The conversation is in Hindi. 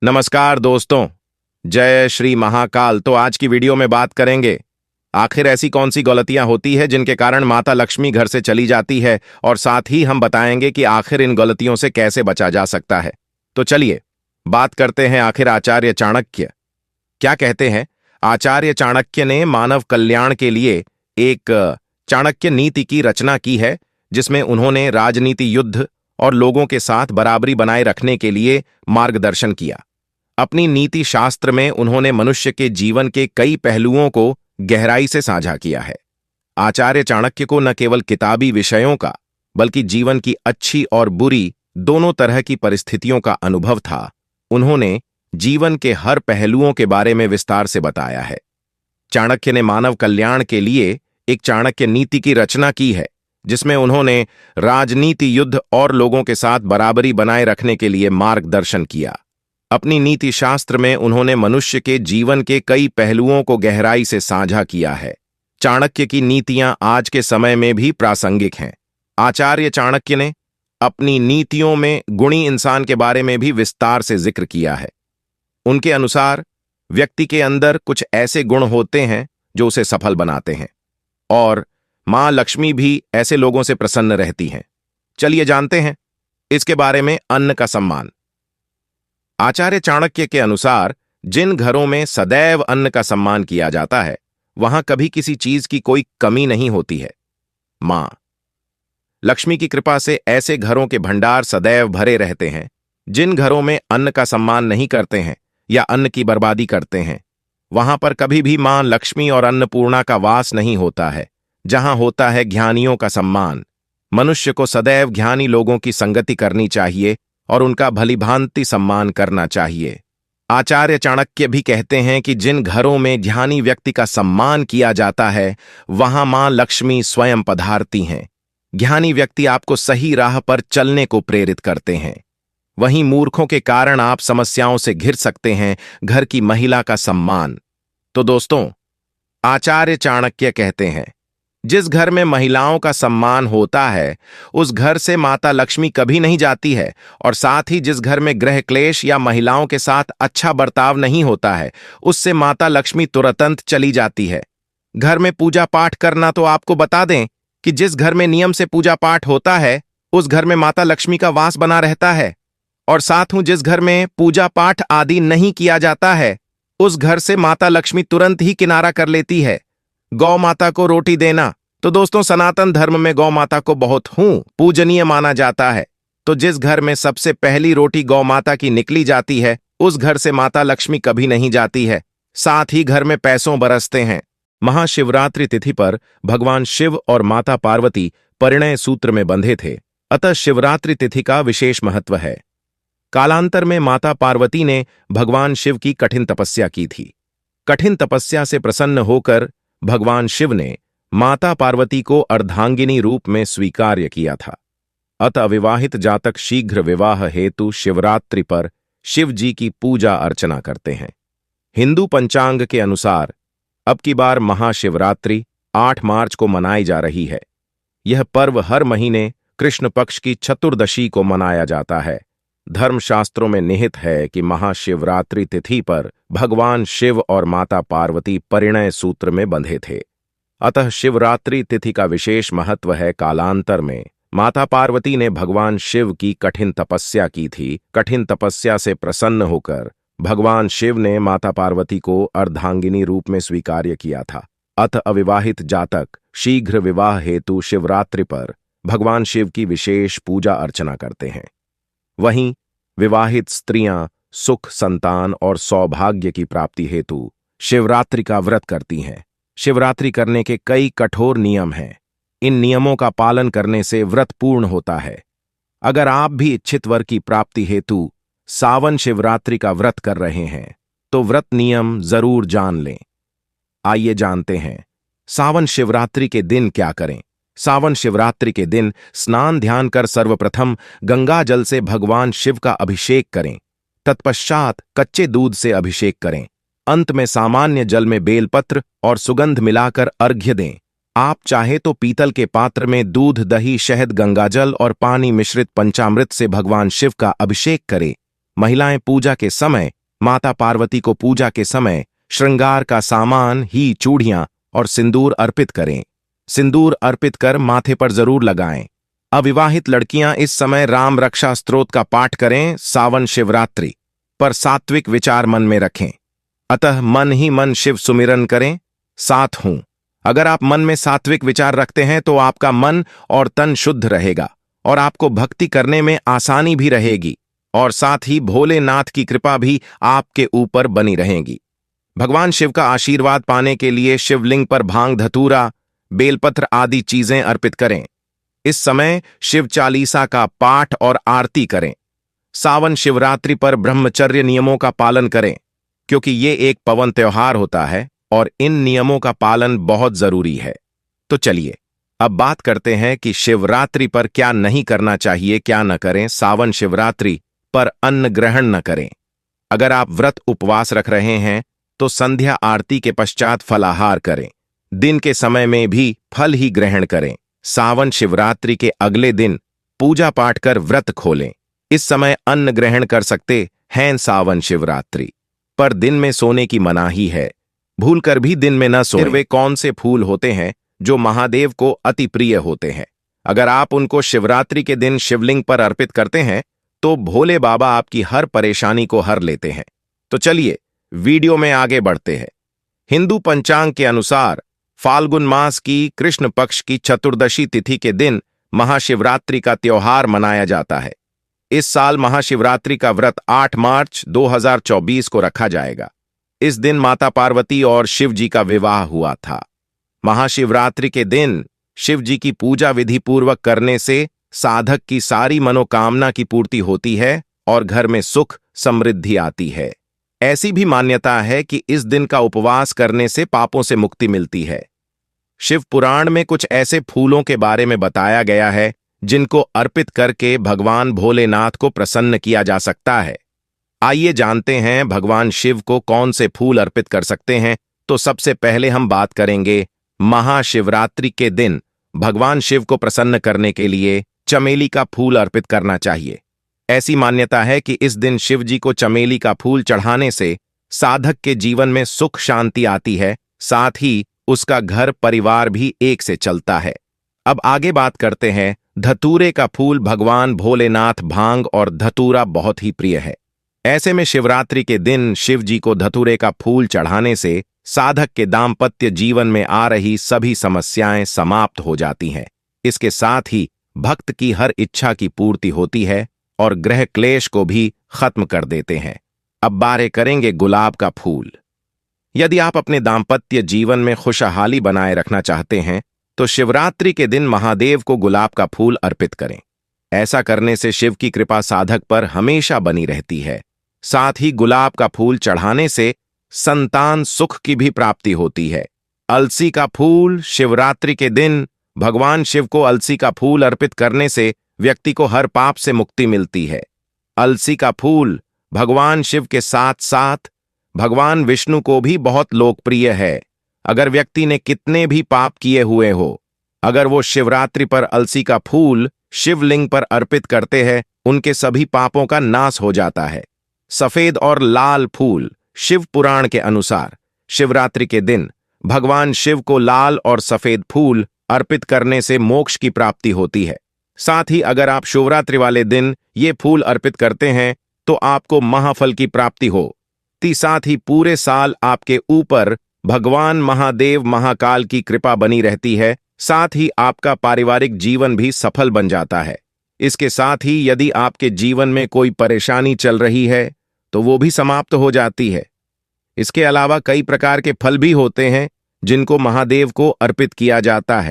नमस्कार दोस्तों। जय श्री महाकाल। तो आज की वीडियो में बात करेंगे आखिर ऐसी कौन सी गलतियां होती है जिनके कारण माता लक्ष्मी घर से चली जाती है, और साथ ही हम बताएंगे कि आखिर इन गलतियों से कैसे बचा जा सकता है। तो चलिए बात करते हैं आखिर आचार्य चाणक्य क्या कहते हैं। आचार्य चाणक्य ने मानव कल्याण के लिए एक चाणक्य नीति की रचना की है, जिसमें उन्होंने राजनीति, युद्ध और लोगों के साथ बराबरी बनाए रखने के लिए मार्गदर्शन किया। अपनी नीति शास्त्र में उन्होंने मनुष्य के जीवन के कई पहलुओं को गहराई से साझा किया है। आचार्य चाणक्य को न केवल किताबी विषयों का बल्कि जीवन की अच्छी और बुरी दोनों तरह की परिस्थितियों का अनुभव था। उन्होंने जीवन के हर पहलुओं के बारे में विस्तार से बताया है। चाणक्य ने मानव कल्याण के लिए एक चाणक्य नीति की रचना की है, जिसमें उन्होंने राजनीति, युद्ध और लोगों के साथ बराबरी बनाए रखने के लिए मार्गदर्शन किया। अपनी नीति शास्त्र में उन्होंने मनुष्य के जीवन के कई पहलुओं को गहराई से साझा किया है। चाणक्य की नीतियां आज के समय में भी प्रासंगिक हैं। आचार्य चाणक्य ने अपनी नीतियों में गुणी इंसान के बारे में भी विस्तार से जिक्र किया है। उनके अनुसार व्यक्ति के अंदर कुछ ऐसे गुण होते हैं जो उसे सफल बनाते हैं, और मां लक्ष्मी भी ऐसे लोगों से प्रसन्न रहती हैं। चलिए जानते हैं इसके बारे में। अन्न का सम्मान। आचार्य चाणक्य के अनुसार जिन घरों में सदैव अन्न का सम्मान किया जाता है, वहां कभी किसी चीज की कोई कमी नहीं होती है। मां लक्ष्मी की कृपा से ऐसे घरों के भंडार सदैव भरे रहते हैं। जिन घरों में अन्न का सम्मान नहीं करते हैं या अन्न की बर्बादी करते हैं, वहां पर कभी भी मां लक्ष्मी और अन्नपूर्णा का वास नहीं होता है। जहां होता है ज्ञानियों का सम्मान। मनुष्य को सदैव ज्ञानी लोगों की संगति करनी चाहिए और उनका भलीभांति सम्मान करना चाहिए। आचार्य चाणक्य भी कहते हैं कि जिन घरों में ज्ञानी व्यक्ति का सम्मान किया जाता है, वहां मां लक्ष्मी स्वयं पधारती हैं। ज्ञानी व्यक्ति आपको सही राह पर चलने को प्रेरित करते हैं। वहीं मूर्खों के कारण आप समस्याओं से घिर सकते हैं। घर की महिला का सम्मान। तो दोस्तों, आचार्य चाणक्य कहते हैं, जिस घर में महिलाओं का सम्मान होता है, उस घर से माता लक्ष्मी कभी नहीं जाती है। और साथ ही जिस घर में गृह क्लेश या महिलाओं के साथ अच्छा बर्ताव नहीं होता है, उससे माता लक्ष्मी तुरंत चली जाती है। घर में पूजा पाठ करना, तो आपको बता दें कि जिस घर में नियम से पूजा पाठ होता है, उस घर में माता लक्ष्मी का वास बना रहता है। और साथ ही जिस घर में पूजा पाठ आदि नहीं किया जाता है, उस घर से माता लक्ष्मी तुरंत ही किनारा कर लेती है। गौ माता को रोटी देना, तो दोस्तों सनातन धर्म में गौ माता को बहुत पूजनीय माना जाता है। तो जिस घर में सबसे पहली रोटी गौ माता की निकली जाती है, उस घर से माता लक्ष्मी कभी नहीं जाती है। साथ ही घर में पैसों बरसते हैं। महाशिवरात्रि तिथि पर भगवान शिव और माता पार्वती परिणय सूत्र में बंधे थे, अतः शिवरात्रि तिथि का विशेष महत्व है। कालांतर में माता पार्वती ने भगवान शिव की कठिन तपस्या की थी। कठिन तपस्या से प्रसन्न होकर भगवान शिव ने माता पार्वती को अर्धांगिनी रूप में स्वीकार्य किया था। अतः अविवाहित जातक शीघ्र विवाह हेतु शिवरात्रि पर शिव जी की पूजा अर्चना करते हैं। हिंदू पंचांग के अनुसार अब की बार महाशिवरात्रि 8 मार्च को मनाई जा रही है। यह पर्व हर महीने कृष्ण पक्ष की चतुर्दशी को मनाया जाता है। धर्मशास्त्रों में निहित है कि महाशिवरात्रि तिथि पर भगवान शिव और माता पार्वती परिणय सूत्र में बंधे थे। अतः शिवरात्रि तिथि का विशेष महत्व है। कालांतर में माता पार्वती ने भगवान शिव की कठिन तपस्या की थी। कठिन तपस्या से प्रसन्न होकर भगवान शिव ने माता पार्वती को अर्धांगिनी रूप में स्वीकार्य किया था। अतः अविवाहित जातक शीघ्र विवाह हेतु शिवरात्रि पर भगवान शिव की विशेष पूजा अर्चना करते हैं। वहीं विवाहित स्त्रियां सुख, संतान और सौभाग्य की प्राप्ति हेतु शिवरात्रि का व्रत करती हैं। शिवरात्रि करने के कई कठोर नियम हैं। इन नियमों का पालन करने से व्रत पूर्ण होता है। अगर आप भी इच्छित वर की प्राप्ति हेतु सावन शिवरात्रि का व्रत कर रहे हैं, तो व्रत नियम जरूर जान लें। आइए जानते हैं सावन शिवरात्रि के दिन क्या करें। सावन शिवरात्रि के दिन स्नान ध्यान कर सर्वप्रथम गंगा जल से भगवान शिव का अभिषेक करें। तत्पश्चात कच्चे दूध से अभिषेक करें। अंत में सामान्य जल में बेलपत्र और सुगंध मिलाकर अर्घ्य दें। आप चाहे तो पीतल के पात्र में दूध, दही, शहद, गंगाजल और पानी मिश्रित पंचामृत से भगवान शिव का अभिषेक करें। महिलाएं पूजा के समय, माता पार्वती को पूजा के समय श्रृंगार का सामान ही चूड़ियां और सिंदूर अर्पित करें। सिंदूर अर्पित कर माथे पर जरूर लगाएं। अविवाहित लड़कियां इस समय राम रक्षा स्तोत्र का पाठ करें। सावन शिवरात्रि पर सात्विक विचार मन में रखें, अतः मन ही मन शिव सुमिरन करें। साथ हूं। अगर आप मन में सात्विक विचार रखते हैं तो आपका मन और तन शुद्ध रहेगा और आपको भक्ति करने में आसानी भी रहेगी और साथ ही भोलेनाथ की कृपा भी आपके ऊपर बनी रहेगी। भगवान शिव का आशीर्वाद पाने के लिए शिवलिंग पर भांग, धतूरा, बेलपत्र आदि चीजें अर्पित करें। इस समय शिव चालीसा का पाठ और आरती करें। सावन शिवरात्रि पर ब्रह्मचर्य नियमों का पालन करें, क्योंकि ये एक पवन त्योहार होता है और इन नियमों का पालन बहुत जरूरी है। तो चलिए अब बात करते हैं कि शिवरात्रि पर क्या नहीं करना चाहिए, क्या न करें। सावन शिवरात्रि पर अन्न ग्रहण न करें। अगर आप व्रत उपवास रख रहे हैं तो संध्या आरती के पश्चात फलाहार करें। दिन के समय में भी फल ही ग्रहण करें। सावन शिवरात्रि के अगले दिन पूजा पाठ कर व्रत खोलें। इस समय अन्न ग्रहण कर सकते हैं। सावन शिवरात्रि पर दिन में सोने की मनाही है। भूलकर भी दिन में न सोएं। फिर वे कौन से फूल होते हैं जो महादेव को अति प्रिय होते हैं? अगर आप उनको शिवरात्रि के दिन शिवलिंग पर अर्पित करते हैं तो भोले बाबा आपकी हर परेशानी को हर लेते हैं। तो चलिए वीडियो में आगे बढ़ते हैं। हिंदू पंचांग के अनुसार फाल्गुन मास की कृष्ण पक्ष की चतुर्दशी तिथि के दिन महाशिवरात्रि का त्योहार मनाया जाता है। इस साल महाशिवरात्रि का व्रत 8 मार्च 2024 को रखा जाएगा। इस दिन माता पार्वती और शिव जी का विवाह हुआ था। महाशिवरात्रि के दिन शिव जी की पूजा विधि पूर्वक करने से साधक की सारी मनोकामना की पूर्ति होती है और घर में सुख समृद्धि आती है। ऐसी भी मान्यता है कि इस दिन का उपवास करने से पापों से मुक्ति मिलती है। शिव पुराण में कुछ ऐसे फूलों के बारे में बताया गया है जिनको अर्पित करके भगवान भोलेनाथ को प्रसन्न किया जा सकता है। आइए जानते हैं भगवान शिव को कौन से फूल अर्पित कर सकते हैं। तो सबसे पहले हम बात करेंगे महाशिवरात्रि के दिन भगवान शिव को प्रसन्न करने के लिए चमेली का फूल अर्पित करना चाहिए। ऐसी मान्यता है कि इस दिन शिव जी को चमेली का फूल चढ़ाने से साधक के जीवन में सुख शांति आती है, साथ ही उसका घर परिवार भी एक से चलता है। अब आगे बात करते हैं धतूरे का फूल। भगवान भोलेनाथ भांग और धतूरा बहुत ही प्रिय है। ऐसे में शिवरात्रि के दिन शिव जी को धतूरे का फूल चढ़ाने से साधक के दाम्पत्य जीवन में आ रही सभी समस्याएं समाप्त हो जाती हैं। इसके साथ ही भक्त की हर इच्छा की पूर्ति होती है और ग्रह क्लेश को भी खत्म कर देते हैं। अब बारे करेंगे गुलाब का फूल। यदि आप अपने दाम्पत्य जीवन में खुशहाली बनाए रखना चाहते हैं तो शिवरात्रि के दिन महादेव को गुलाब का फूल अर्पित करें। ऐसा करने से शिव की कृपा साधक पर हमेशा बनी रहती है। साथ ही गुलाब का फूल चढ़ाने से संतान सुख की भी प्राप्ति होती है। अलसी का फूल। शिवरात्रि के दिन भगवान शिव को अलसी का फूल अर्पित करने से व्यक्ति को हर पाप से मुक्ति मिलती है। अलसी का फूल भगवान शिव के साथ साथ भगवान विष्णु को भी बहुत लोकप्रिय है। अगर व्यक्ति ने कितने भी पाप किए हुए हो, अगर वो शिवरात्रि पर अलसी का फूल शिवलिंग पर अर्पित करते हैं, उनके सभी पापों का नाश हो जाता है। सफेद और लाल फूल। शिव पुराण के अनुसार शिवरात्रि के दिन भगवान शिव को लाल और सफेद फूल अर्पित करने से मोक्ष की प्राप्ति होती है। साथ ही अगर आप शिवरात्रि वाले दिन ये फूल अर्पित करते हैं तो आपको महाफल की प्राप्ति हो। साथ ही पूरे साल आपके ऊपर भगवान महादेव महाकाल की कृपा बनी रहती है। साथ ही आपका पारिवारिक जीवन भी सफल बन जाता है। इसके साथ ही यदि आपके जीवन में कोई परेशानी चल रही है तो वो भी समाप्त हो जाती है। इसके अलावा कई प्रकार के फल भी होते हैं जिनको महादेव को अर्पित किया जाता है।